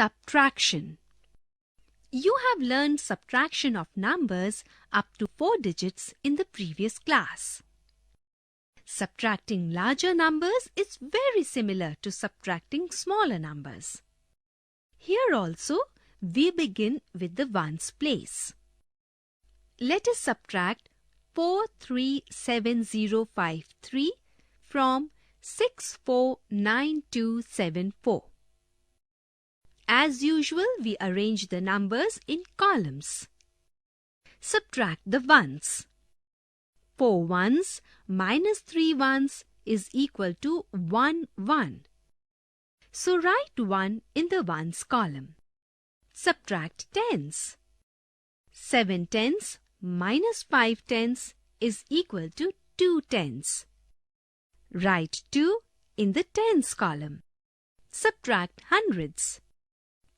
Subtraction. You have learned subtraction of numbers up to 4 digits in the previous class. Subtracting larger numbers is very similar to subtracting smaller numbers. Here also, we begin with the ones place. Let us subtract 437053 from 649274. As usual, we arrange the numbers in columns. Subtract the ones. 4 ones minus 3 ones is equal to 1 1. So write 1 in the ones column. Subtract tens. 7 tens minus 5 tens is equal to 2 tens. Write 2 in the tens column. Subtract hundreds.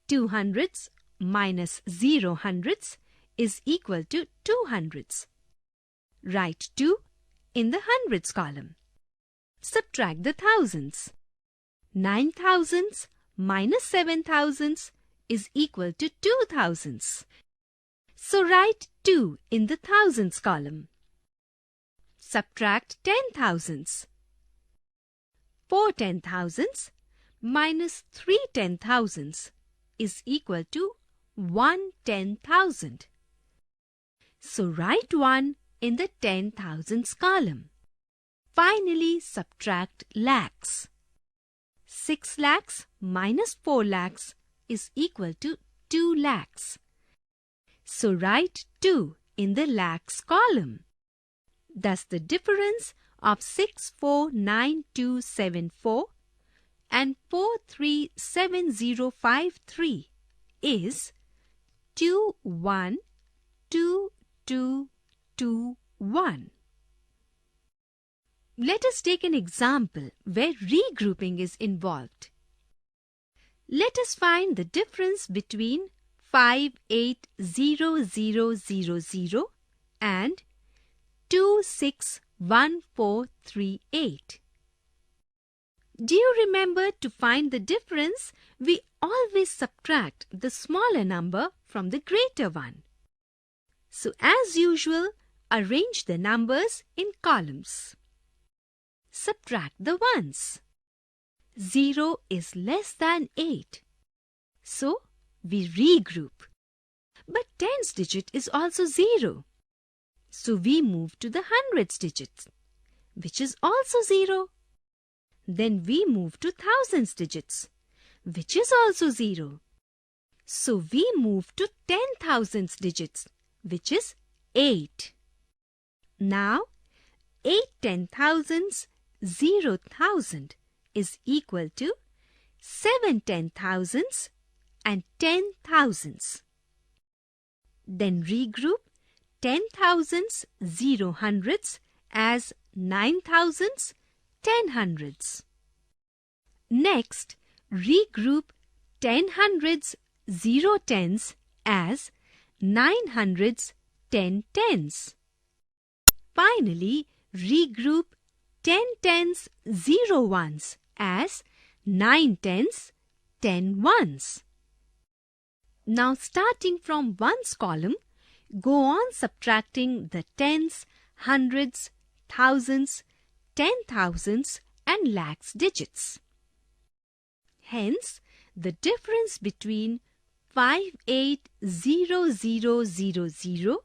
2 hundreds minus 0 hundreds is equal to 2 hundreds. Write 2 in the hundreds column. Subtract the thousands. 9 thousands minus 7 thousands is equal to 2 thousands. So write 2 in the thousands column. Subtract 10 thousands. 4 ten thousands minus 3 ten thousands is equal to 1 10,000. So write 1 in the 10,000s column. Finally, subtract lakhs. 6 lakhs minus 4 lakhs is equal to 2 lakhs. So write 2 in the lakhs column. Thus the difference of 649274 and 437053 is 212221. Let us take an example where regrouping is involved. Let us find the difference between 580000 and 261438. Do you remember, to find the difference, we always subtract the smaller number from the greater one. So as usual, arrange the numbers in columns. Subtract the ones. 0 is less than 8. So we regroup. But tens digit is also 0. So we move to the hundreds digits, which is also 0. Then we move to thousands digits, which is also 0. So we move to 10,000s digits, which is 8. Now, 8 10,000s, 0 thousand is equal to 7 10,000s and 10 thousands. Then regroup 10,000s, 0 hundreds as 9 thousands, 10 hundreds. Next, regroup 10 hundreds, 0 tens as 9 hundreds, 10 tens. Finally, regroup 10 tens, 0 ones as 9 tens, 10 ones. Now, starting from ones column, go on subtracting the tens, hundreds, thousands, 10,000s and lakhs digits. Hence, the difference between 580000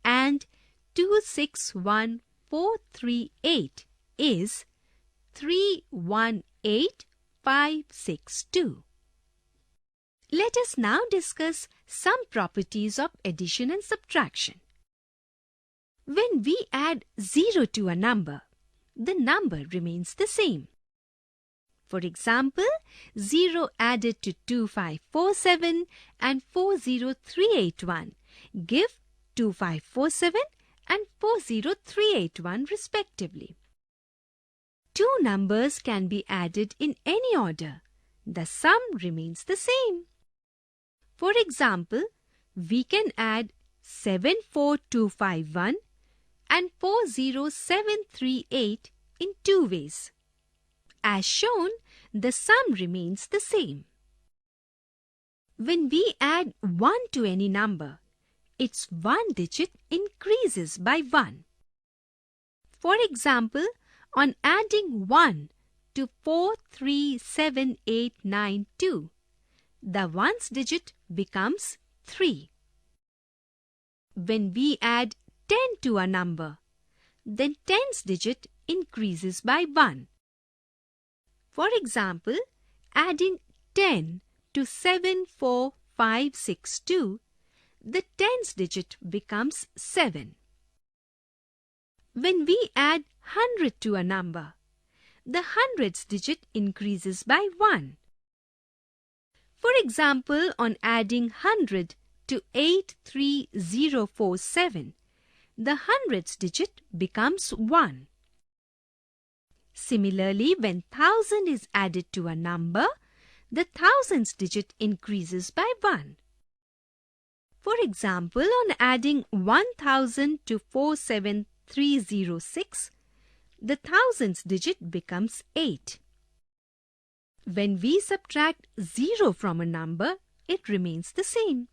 and 261438 is 318562. Let us now discuss some properties of addition and subtraction. When we add 0 to a number, the number remains the same. For example, 0 added to 2547 and 40381 give 2547 and 40381 respectively. Two numbers can be added in any order. The sum remains the same. For example, we can add 74251 and 40738 in two ways. As shown, the sum remains the same. When we add 1 to any number, its one digit increases by 1. For example, on adding 1 to 437892, the ones digit becomes 3. When we add 10 to a number, then tens digit increases by 1. For example, adding 10 to 74562, the tens digit becomes 7. When we add 100 to a number, the hundreds digit increases by 1. For example, on adding 100 to 83047, the hundreds digit becomes 1. Similarly, when 1000 is added to a number, the thousands digit increases by 1. For example, on adding 1000 to 47306, the thousands digit becomes 8. When we subtract 0 from a number, it remains the same.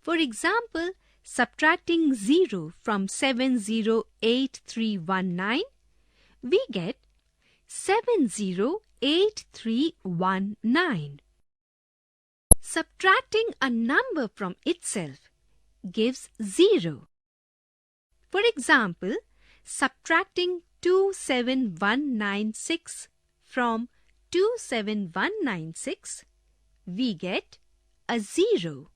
For example, subtracting 0 from 708319, we get 708319. Subtracting a number from itself gives 0. For example, subtracting 27196 from 27196, we get a 0.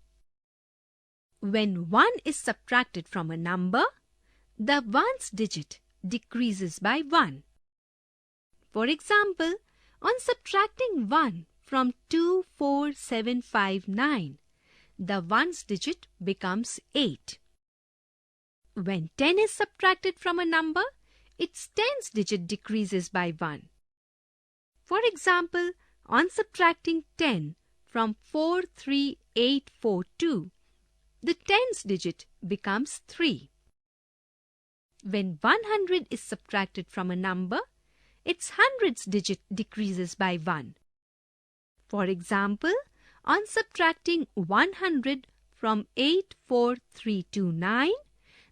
When 1 is subtracted from a number, the ones digit decreases by 1. For example, on subtracting 1 from 24759, the ones digit becomes 8. When 10 is subtracted from a number, its tens digit decreases by 1. For example, on subtracting 10 from 43842, the tens digit becomes 3. When 100 is subtracted from a number, its hundreds digit decreases by 1. For example, on subtracting 100 from 84329,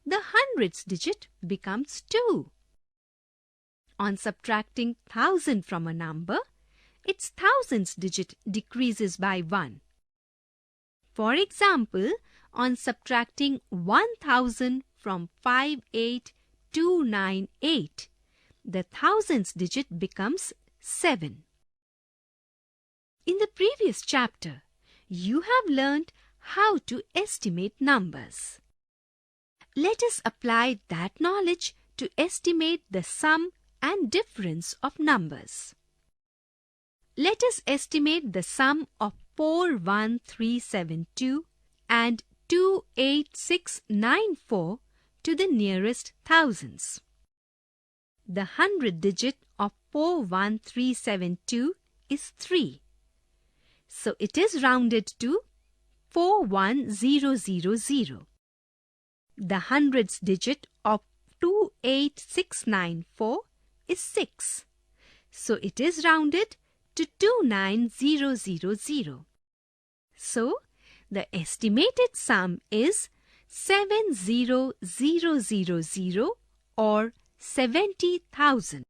the hundreds digit becomes 2. On subtracting 1000 from a number, its thousands digit decreases by 1. For example, on subtracting 1000 from 58298, the thousands digit becomes 7. In the previous chapter, you have learned how to estimate numbers. Let us apply that knowledge to estimate the sum and difference of numbers. Let us estimate the sum of 41372 and 28694 to the nearest thousands. The hundred digit of 41372 is 3. So it is rounded to 41000. The hundreds digit of 28694 is 6. So it is rounded to 29000. So the estimated sum is 70000 or 70,000.